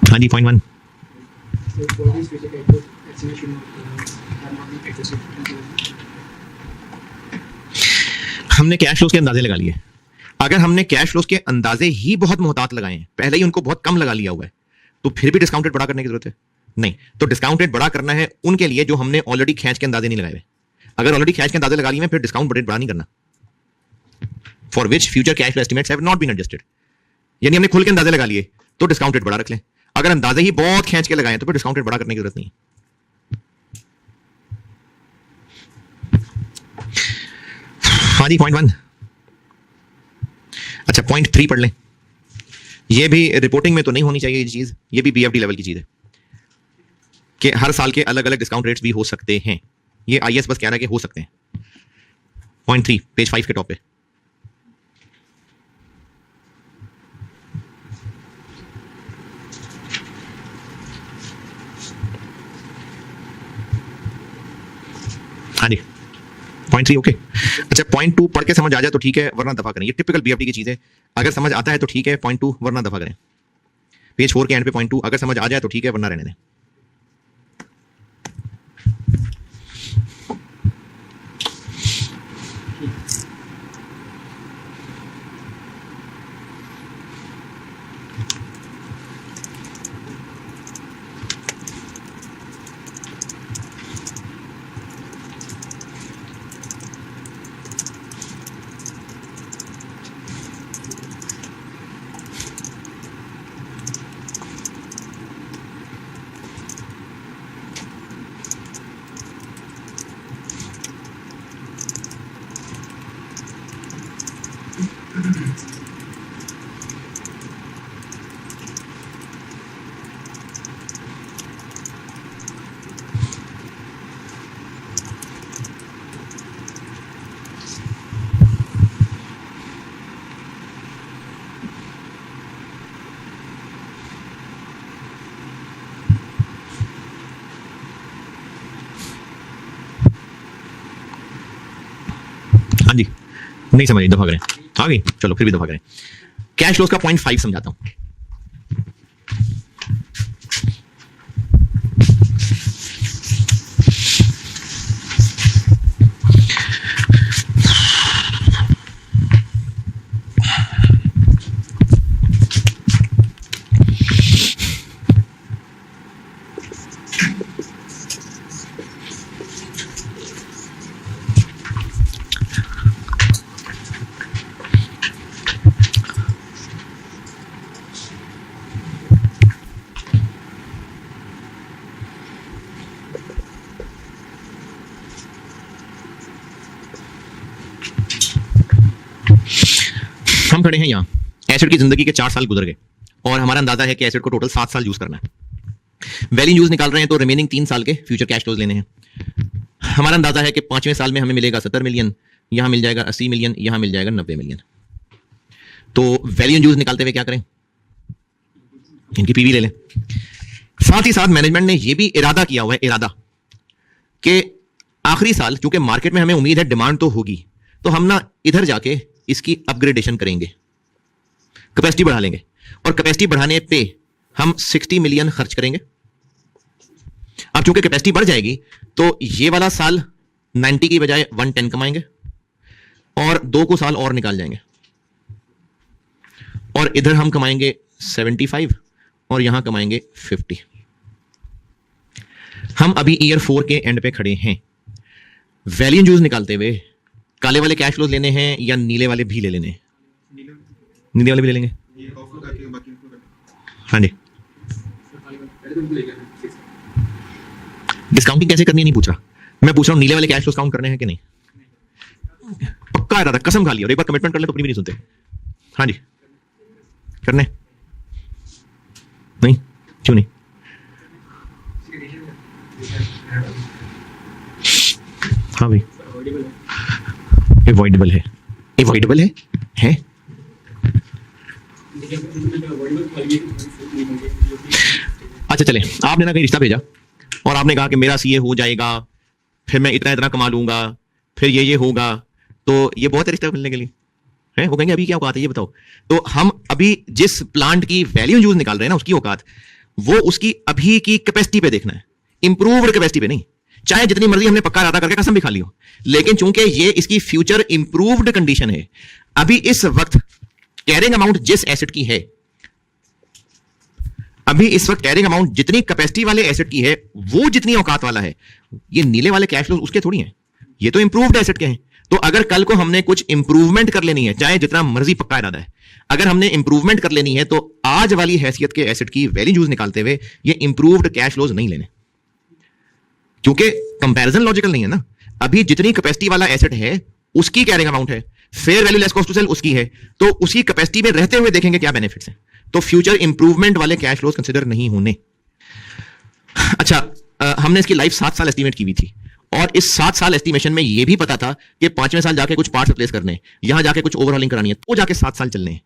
हाँ जी, पॉइंट 1। हमने कैश फ्लोज के अंदाजे लगा लिए। अगर हमने कैश फ्लोज के अंदाजे ही बहुत मोहतात लगाए हैं, पहले ही उनको बहुत कम लगा लिया हुआ है, तो फिर भी डिस्काउंट रेट बड़ा करने की जरूरत है? नहीं। तो डिस्काउंट रेट बड़ा करना है उनके लिए जो हमने ऑलरेडी खींच के अंदाजे नहीं लगाए हुए। अगर ऑलरेडी खींच के अंदाजे लगा लिए, फिर डिस्काउंट रेट बड़ा नहीं करना। For which future cash flow estimates have not been adjusted, यानी हमने खुल के अंदाजे लगा लिए तो डिस्काउंट रेट बड़ा रख लें। अगर अंदाजे ही बहुत खींच के लगाए तो फिर डिस्काउंट रेट बड़ा करने की जरूरत नहीं है। हाँ जी, पॉइंट 1। अच्छा, पॉइंट 3 पढ़ लें। ये भी रिपोर्टिंग में तो नहीं होनी चाहिए ये चीज, ये भी बीएफडी लेवल की चीज है कि हर साल के अलग अलग डिस्काउंट रेट्स भी हो सकते हैं। ये आईएएस बस कह रहा है कि हो सकते हैं। पॉइंट 3 पेज 5 के टॉप पे। हाँ जी, पॉइंट 3 ओके। अच्छा, पॉइंट 2 पढ़ के समझ आ जाए तो ठीक है, वरना दफा करें। ये टिपिकल बीएफडी की चीज है, अगर समझ आता है तो ठीक है, पॉइंट 2 वरना दफा करें। पेज 4 के एंड पे पॉइंट 2 अगर समझ आ जाए तो ठीक है, वरना रहने दें। हाँ जी, नहीं समझ, दफा करें। आ गई, चलो फिर भी दफा करें। कैश फ्लोज का 0.5 समझाता हूं। हम खड़े हैं यहां, एसिड की जिंदगी के 4 साल गुजर गए और हमारा अंदाजा है कि एसिड को टोटल 7 साल यूज करना है। वैल्यू यूज निकाल रहे हैं तो रिमेनिंग 3 साल के फ्यूचर कैश फ्लोज लेने हैं। हमारा अंदाजा है कि 5वें साल में हमें मिलेगा 70 मिलियन, यहां मिल जाएगा 80 मिलियन, यहां मिल जाएगा 90 मिलियन। तो वैल्यू यूज निकालते हुए क्या करें, इनकी पीवी ले लें। साथ ही साथ मैनेजमेंट ने यह भी इरादा किया हुआ है, इरादा कि आखिरी साल चूंकि मार्केट में हमें उम्मीद है डिमांड तो होगी, तो हम ना इधर जाके इसकी अपग्रेडेशन करेंगे, कैपेसिटी बढ़ा लेंगे और कैपेसिटी बढ़ाने पे हम 60 मिलियन खर्च करेंगे। अब चूंकि कैपेसिटी बढ़ जाएगी तो ये वाला साल 90 की बजाय 110 कमाएंगे और 2 को साल और निकाल जाएंगे और इधर हम कमाएंगे 75 और यहां कमाएंगे 50। हम अभी ईयर 4 के एंड पे खड़े हैं। वैल्यू यूज निकालते हुए काले वाले कैश फ्लोज लेने हैं या नीले वाले भी ले लेने हैं? नीले वाले भी ले लेंगे। हाँ जी, डिस्काउंटिंग कैसे करनी है नहीं पूछ रहा, मैं पूछ रहा हूं नीले वाले कैश फ्लोज काउंट करने हैं कि नहीं। पक्का इरादा, कसम खा लिया और एक बार कमिटमेंट कर ले तो अपनी भी नहीं सुनते। हाँ जी, करने नहीं, क्यों नहीं? हाँ भाई, अवॉइडेबल है, अवॉइडेबल है? अच्छा चले, आपने ना कहीं रिश्ता भेजा और आपने कहा कि मेरा सीए हो जाएगा, फिर मैं इतना इतना कमा लूंगा, फिर ये होगा, तो ये बहुत है रिश्ता मिलने के लिए है। वो कहेंगे अभी क्या औकात है ये बताओ। तो हम अभी जिस प्लांट की वैल्यू यूज निकाल रहे हैं ना, उसकी औकात वो उसकी अभी की कैपेसिटी पे देखना है, इंप्रूव्ड कैपेसिटी पे नहीं। चाहे जितनी मर्जी हमने पक्का इरादा करके कसम भी खा ली हो, लेकिन चूंकि ये इसकी फ्यूचर इंप्रूव्ड कंडीशन है, अभी इस वक्त कैरिंग अमाउंट जिस एसेट की है, अभी इस वक्त कैरिंग अमाउंट जितनी कैपेसिटी वाले एसेट की है वो जितनी औकात वाला है, ये नीले वाले कैश फ्लोज उसके थोड़ी हैं, ये तो इंप्रूव्ड एसेट के हैं। तो अगर कल को हमने कुछ इंप्रूवमेंट कर लेनी है, चाहे जितना मर्जी पक्का इरादा है, अगर हमने इंप्रूवमेंट कर लेनी है तो आज वाली हैसियत के एसेट की वैल्यू यूज निकालते हुए ये इंप्रूव्ड कैश फ्लोज नहीं लेने, क्योंकि कंपैरिजन लॉजिकल नहीं है ना। अभी जितनी कैपेसिटी वाला एसेट है उसकी कैरिंग अमाउंट है, fair value less cost to sell उसकी है, तो उसकी कैपेसिटी में रहते हुए देखेंगे क्या बेनिफिट्स हैं। तो फ्यूचर इंप्रूवमेंट वाले कैश फ्लोज कंसीडर नहीं होने। अच्छा, हमने इसकी लाइफ 7 साल एस्टिमेट की हुई थी और इस 7 साल एस्टिमेशन में यह भी पता था कि 5वें साल जाके कुछ पार्ट्स रिप्लेस करने, यहां जाके कुछ ओवरहॉलिंग करानी है, तो जाके 7 साल चलने हैं।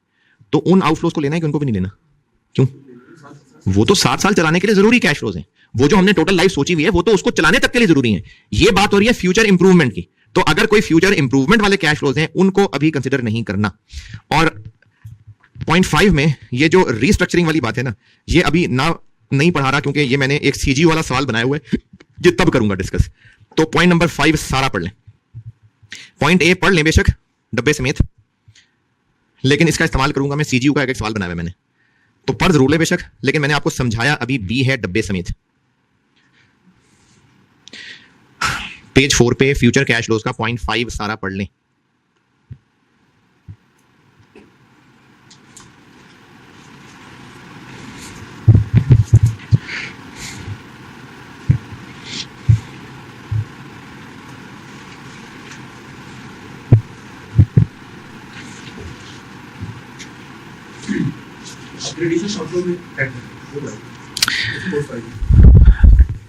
तो उन आउटफ्लोज को लेना है कि उनको भी नहीं लेना? क्यों? वो तो 7 साल चलाने के लिए जरूरी कैश फ्लोज हैं। वो जो हमने टोटल लाइफ सोची हुई है वो तो उसको चलाने तक के लिए जरूरी है। ये बात हो रही है फ्यूचर इंप्रूवमेंट की। तो अगर कोई फ्यूचर इंप्रूवमेंट वाले कैश फ्लोज हैं उनको अभी कंसीडर नहीं करना। और 0.5 में ये जो रीस्ट्रक्चरिंग वाली बात है ना, ये अभी ना नहीं पढ़ा रहा, क्योंकि ये मैंने एक सीजी वाला सवाल बनाया हुआ है, ये तब करूंगा डिस्कस। तो पॉइंट नंबर 5 सारा पढ़ लें। पॉइंट ए पढ़ लें बेशक डब्बे समेत, लेकिन इसका इस्तेमाल करूंगा मैं। सीजीयू का एक सवाल बनाया है मैंने, तो पढ़ जरूर ले बेशक, लेकिन मैंने आपको समझाया अभी बी है डब्बे समेत। पेज 4 पे फ्यूचर कैश फ्लोज का 0.5 सारा पढ़ लें।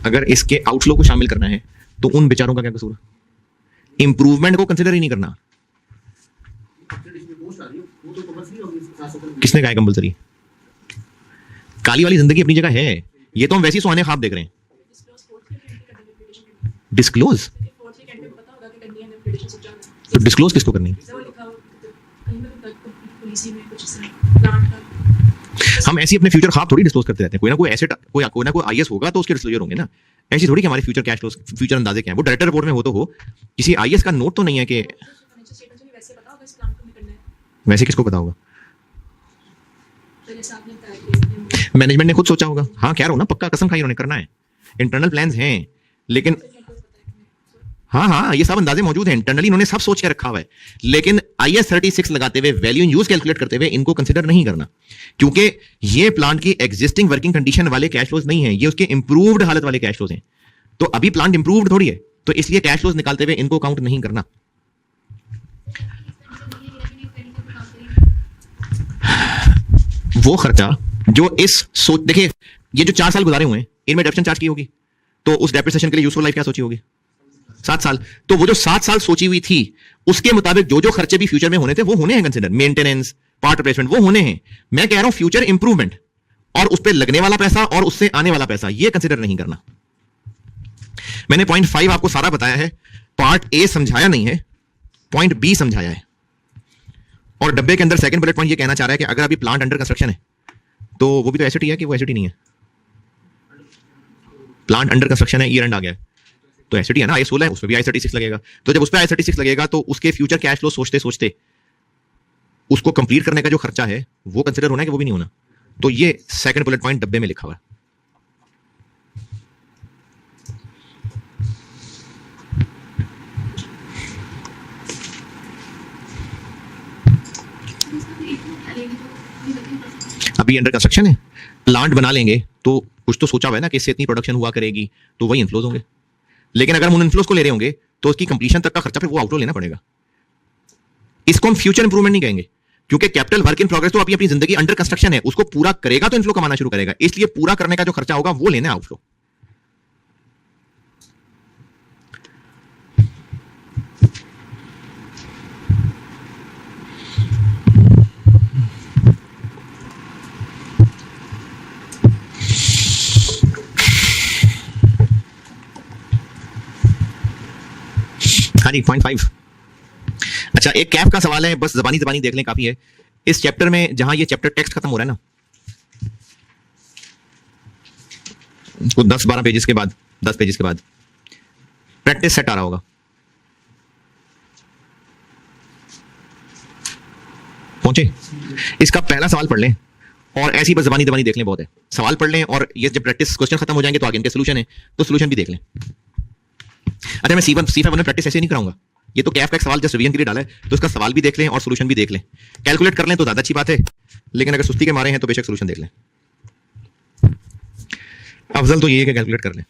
अगर इसके आउटफ्लो को शामिल करना है तो उन बेचारों का क्या कसूर? इंप्रूवमेंट को कंसिडर ही नहीं करना। किसने कहा कंपलसरी? काली वाली जिंदगी अपनी जगह है, ये तो हम वैसे ही सुहाने ख्वाब देख रहे हैं। डिस्क्लोज? तो डिस्क्लोज किसको करनी? पॉलिसी में कुछ इस तरह प्लांट का। हम ऐसी अपने फ्यूचर ख्वाब थोड़ी डिस्क्लोज करते रहते हैं। कोई ना कोई एसेट, कोई ना कोई आईएएस होगा तो उसके डिस्क्लोजर होंगे ना। ऐसी थोड़ी कि हमारे फ्यूचर कैश फ्लोज, फ्यूचर अंदाजे क्या है, वो डायरेक्टर रिपोर्ट में हो तो हो, किसी आईएएस का नोट तो नहीं है कि फाइनेंशियल स्टेटमेंट में वैसे पता होगा इस प्लांट को करना है, वैसे किसको पता होगा, तो जैसे आपने बताया कि मैनेजमेंट ने खुद सोचा होगा। हाँ कह रहा हूँ ना, पक्का कसम खाई उन्होंने करना है, इंटरनल प्लान्स हैं, लेकिन हाँ ये सब अंदाजे मौजूद हैं इंटरनली, इन्होंने सब सोच के रखा हुआ है। लेकिन IAS 36 लगाते हुए, वैल्यू इन यूज कैलकुलेट करते हुए इनको कंसीडर नहीं करना, क्योंकि ये प्लांट की एग्जिस्टिंग वर्किंग कंडीशन वाले कैश फ्लोज नहीं है, ये उसके इंप्रूव्ड हालत वाले कैश फ्लोज हैं। तो अभी प्लांट इंप्रूव्ड थोड़ी है, तो इसलिए कैश फ्लोज निकालते हुए इनको काउंट नहीं करना। वो खर्चा जो इस सोच, देखिए ये जो 4 साल गुजारे हुए हैं, इनमें डेप्रिसिएशन चार्ज की होगी, तो उस डेप्रिसिएशन के लिए यूजफुल लाइफ क्या सोची होगी, 7 साल। तो वो जो 7 साल सोची हुई थी, उसके मुताबिक जो जो खर्चे भी फ्यूचर में होने थे वो होने हैं कंसिडर, मेंटेनेंस, पार्ट रिप्लेसमेंट, वो होने हैं। मैं कह रहा हूं फ्यूचर इंप्रूवमेंट और उस पर लगने वाला पैसा और उससे आने वाला पैसा, ये कंसिडर नहीं करना। मैंने पॉइंट 5 आपको सारा बताया है, पार्ट ए समझाया नहीं है, पॉइंट बी समझाया है। और डब्बे के अंदर सेकंड बुलेट पॉइंट ये कहना चाह रहा है कि अगर अभी प्लांट अंडर कंस्ट्रक्शन है तो वो भी तो एसेट ही है कि वो एसेट ही नहीं है। प्लांट अंडर कंस्ट्रक्शन है, ईयर एंड आ गया है, तो एसेट ही है ना। IAS 16 है, उस पर भी IAS 36 लगेगा। तो जब उस पर IAS 36 लगेगा तो उसके फ्यूचर कैश फ्लो सोचते सोचते उसको कंप्लीट करने का जो खर्चा है वो कंसिडर होना है कि वो भी नहीं होना। तो ये सेकंड बुलेट पॉइंट डब्बे में लिखा हुआ है। अभी अंडर कंस्ट्रक्शन है, प्लांट बना लेंगे तो कुछ तो सोचा हुआ है ना कि इससे इतनी प्रोडक्शन हुआ करेगी, तो वही इन्फ्लोज होंगे। लेकिन अगर हम उन इन्फ्लोज को ले रहे होंगे तो उसकी कंप्लीशन तक का खर्चा फिर वो आउटफ्लो लेना पड़ेगा। इसको हम फ्यूचर इंप्रूवमेंट नहीं कहेंगे, क्योंकि कैपिटल वर्क इन प्रोग्रेस तो अभी अपनी जिंदगी अंडर कंस्ट्रक्शन है, उसको पूरा करेगा तो इन्फ्लो कमाना शुरू करेगा, इसलिए पूरा करने का जो खर्चा होगा वो लेना है आउटफ्लो। हाँ जी, पॉइंट 5। अच्छा, एक कैफ का सवाल है, बस जबानी जबानी देख लें, काफी है। इस चैप्टर में जहां ये चैप्टर टेक्स्ट खत्म हो रहा है ना, उसको 10-12 पेजेस के बाद, 10 पेजेस के बाद प्रैक्टिस सेट आ रहा होगा। पहुंचे? इसका पहला सवाल पढ़ लें और ऐसी बस जबानी जबानी देख लें, बहुत है। सवाल पढ़ लें और ये जब प्रैक्टिस क्वेश्चन खत्म हो जाएंगे तो आगे इनके सोल्यूशन है, तो सोल्यूशन भी देख लें। अच्छा, मैं C5 में प्रैक्टिस ऐसे नहीं कराऊंगा, ये तो कैफ का एक सवाल जस्ट रिवीजन के लिए डाला है, तो उसका सवाल भी देख लें और सोल्यूशन भी देख लें। कैलकुलेट कर लें तो ज्यादा अच्छी बात है, लेकिन अगर सुस्ती के मारे हैं तो बेशक सोल्यूशन देख लें। अफजल तो ये है कि कैलकुलेट कर लें।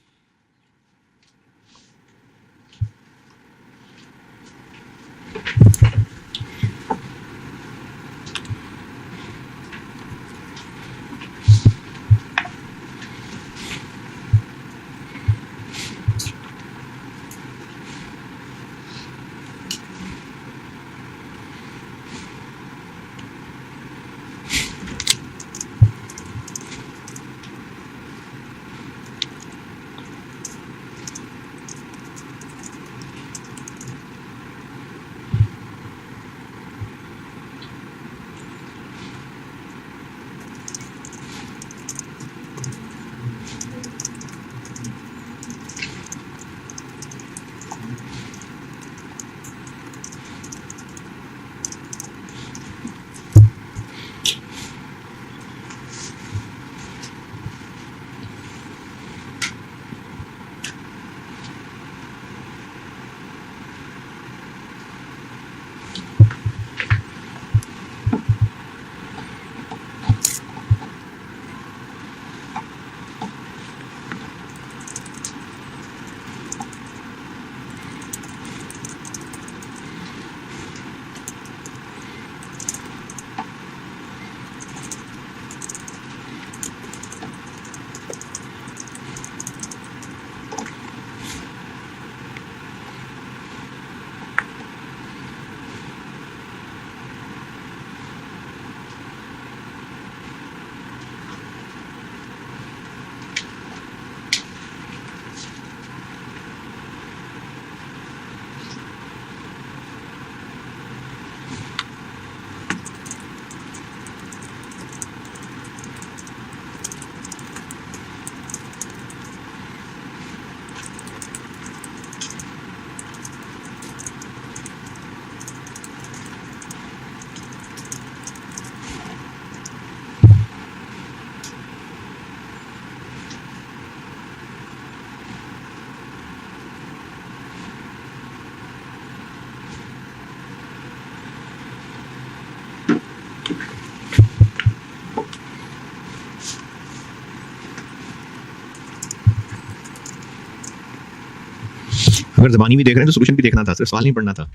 अगर ज़बानी भी देख रहे हैं तो सोल्यूशन भी देखना था, सिर्फ सवाल नहीं पढ़ना था।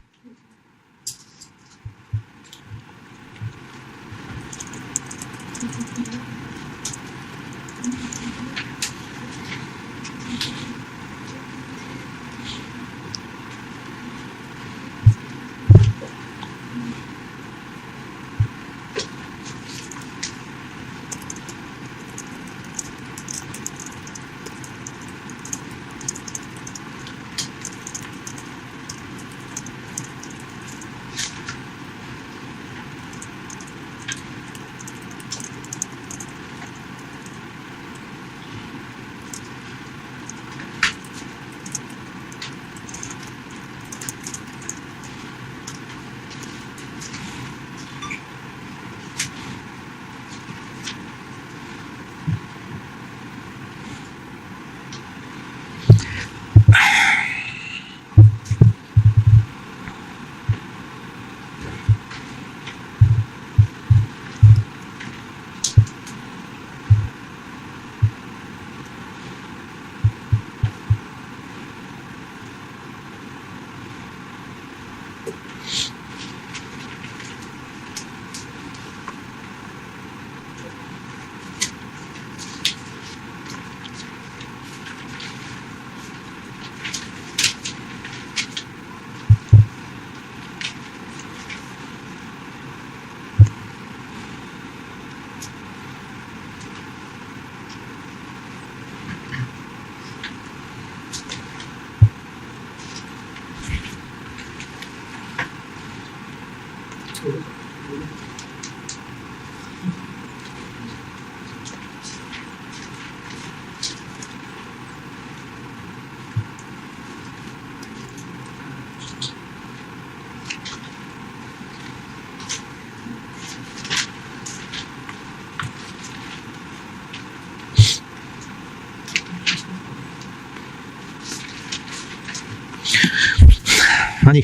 हाँ जी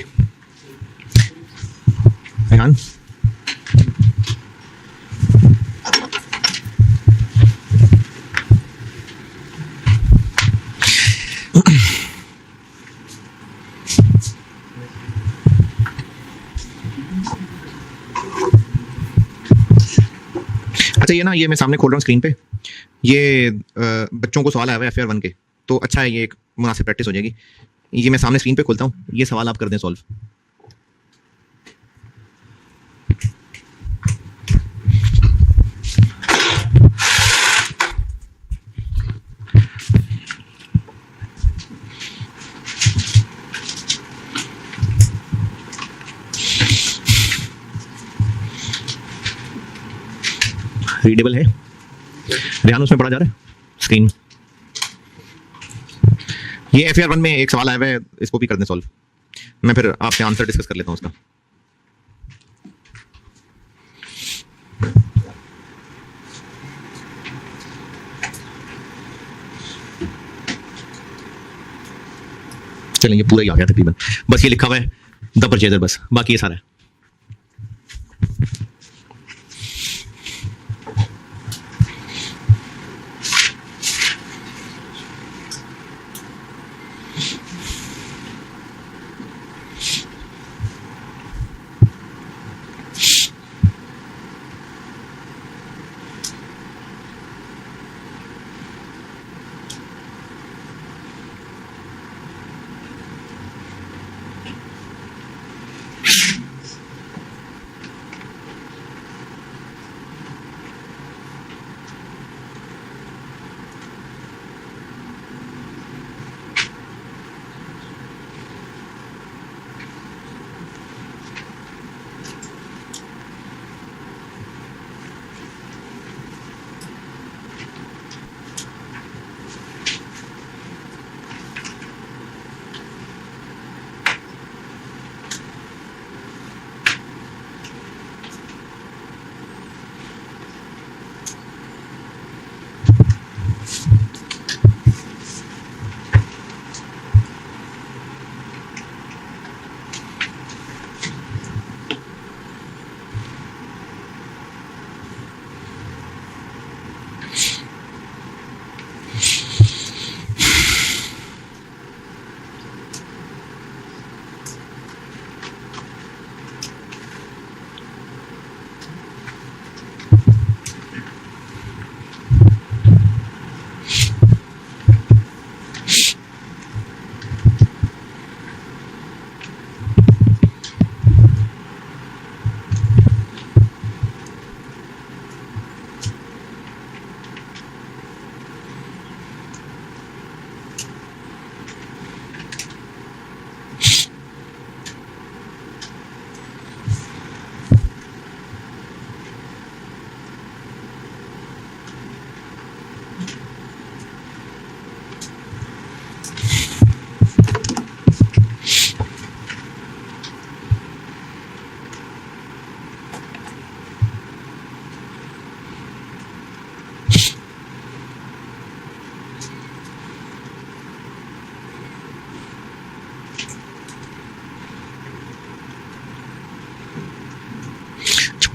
रेहान, अच्छा ये ना, ये मैं सामने खोल रहा हूँ स्क्रीन पे, ये बच्चों को सवाल आया हुआ है FAR 1 के, तो अच्छा है, ये एक मुनासिब प्रैक्टिस हो जाएगी। ये मैं सामने स्क्रीन पे खोलता हूँ, ये सवाल आप कर दें सॉल्व। रीडेबल है रेहान, उसमें पढ़ा जा रहा है स्क्रीन। ये FAR 1 में एक सवाल आया हुआ है, इसको भी कर दें सॉल्व, मैं फिर आपसे आंसर डिस्कस कर लेता हूँ उसका। चलेंगे, पूरा ही आ गया तकरीबन, बस ये लिखा हुआ है द परचेजर, बस बाकी ये सारा है।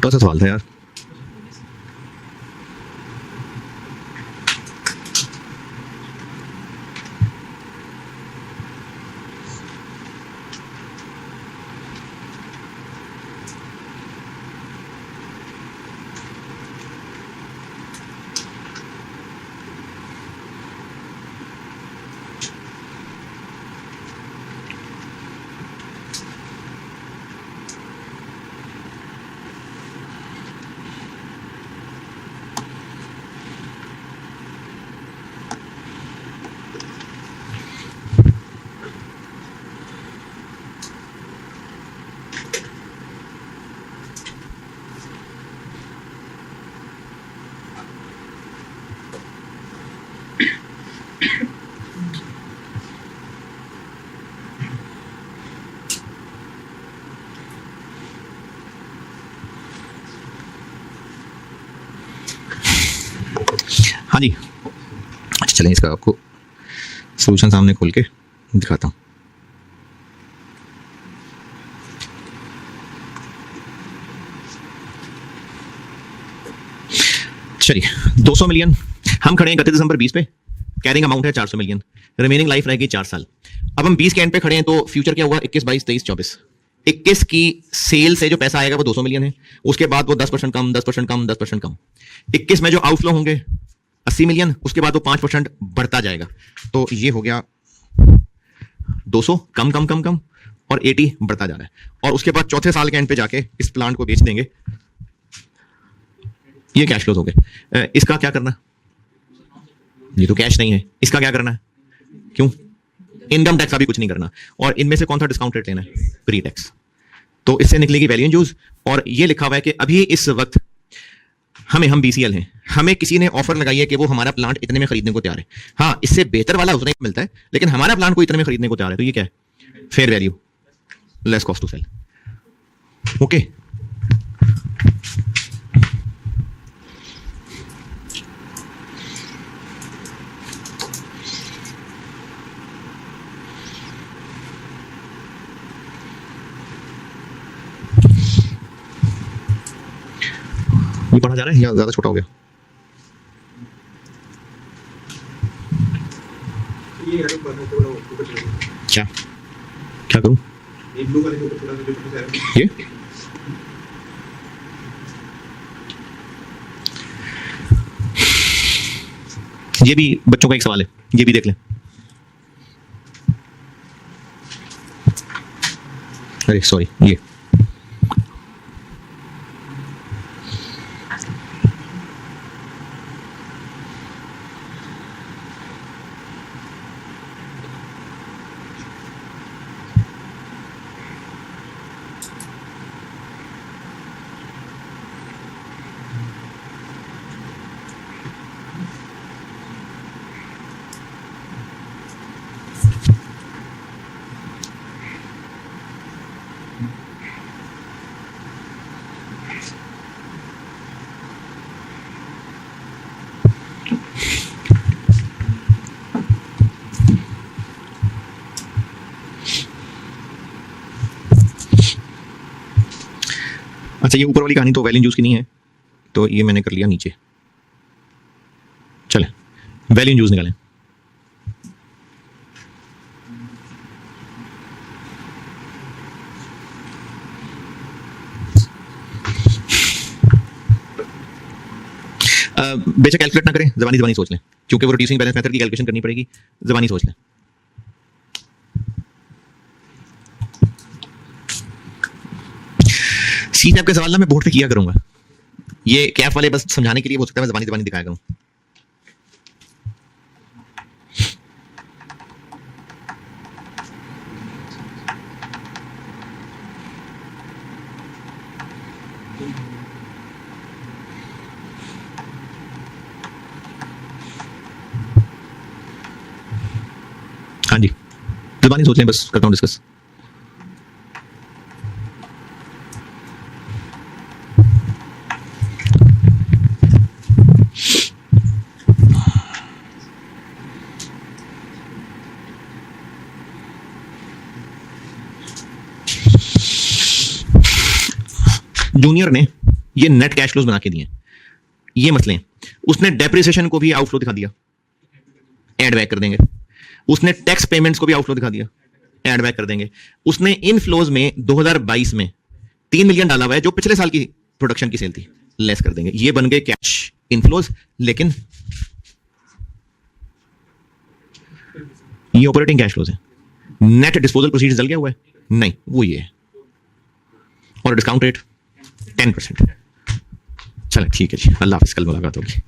छोटा सा सवाल था यार। हाँ जी, अच्छा चलें, इसका आपको सोल्यूशन सामने खोल के दिखाता हूँ। चलिए, 200 मिलियन हम खड़े हैं 31 दिसंबर 20 पे, कैरिंग अमाउंट है 400 मिलियन, रिमेनिंग लाइफ रहेगी 4 साल। अब हम 20 के एंड पे खड़े हैं तो फ्यूचर क्या हुआ, 21, 22, 23, 24। 21 की सेल से जो पैसा आएगा वो 200 मिलियन है, उसके बाद वो 10% कम, 10% कम, 10% कम। 21 में जो आउटफ्लो होंगे 80 मिलियन, उसके बाद वो 5% बढ़ता जाएगा, तो ये हो गया 200 कम कम कम कम और 80 बढ़ता जा रहा है। और उसके बाद चौथे साल के एंड पे जाके इस प्लांट को बेच देंगे, ये कैश फ्लोज हो गए। इसका क्या करना, ये तो कैश नहीं है, इसका क्या करना है, क्यों, इनकम टैक्स अभी कुछ नहीं करना। और इनमें से कौन सा डिस्काउंट रेट लेना है, प्री टैक्स। तो इससे निकलेगी वैल्यू इन यूज। और ये लिखा हुआ है कि अभी इस वक्त हम BCL हैं, हमें किसी ने ऑफर लगाई है कि वो हमारा प्लांट इतने में खरीदने को तैयार है। हाँ, इससे बेहतर वाला उतने में मिलता है, लेकिन हमारा प्लांट को इतने में खरीदने को तैयार है, तो ये क्या है, fair value less cost to sell. Okay, ये पढ़ा जा रहा है या ज्यादा छोटा हो गया, क्या क्या करूं, ये भी बच्चों का एक सवाल है, ये भी देख लें। अरे सॉरी, ये अच्छा, ये ऊपर वाली कहानी तो वैल्यू यूज की नहीं है, तो ये मैंने कर लिया नीचे। चले वैल्यू यूज निकालें। बेशक कैलकुलेट ना करें, जबानी सोच लें, क्योंकि वो रिड्यूसिंग बैलेंस मेथड की कैलकुलेशन करनी पड़ेगी, जबानी सोच लें। सी टाइप के सवाल ना मैं बोर्ड पे किया करूंगा, ये कैफ वाले बस समझाने के लिए हो सकता है मैं जबानी दिखाया करूं। हाँ जी, जबानी सोच लें, बस करता हूं डिस्कस। जूनियर ने ये नेट कैश फ्लोज बना के दिए, ये मसले हैं। उसने डेप्रिसिएशन को भी आउटफ्लो दिखा दिया, ऐड बैक कर देंगे। उसने टैक्स पेमेंट्स को भी आउटफ्लो दिखा दिया, ऐड बैक कर देंगे। उसने इनफ्लोज में 2022 में 3 मिलियन डाला हुआ है जो पिछले साल की प्रोडक्शन की सेल थी, लेस कर देंगे। ये बन गए कैश इनफ्लोज, लेकिन ये ऑपरेटिंग कैश फ्लोज है। नेट डिस्पोजल प्रोसीड्स डल गया हुआ है नहीं, वो ये है। और डिस्काउंट रेट 10%। चलें ठीक है जी, अल्लाह हाफिज़, कल मुलाकात होगी।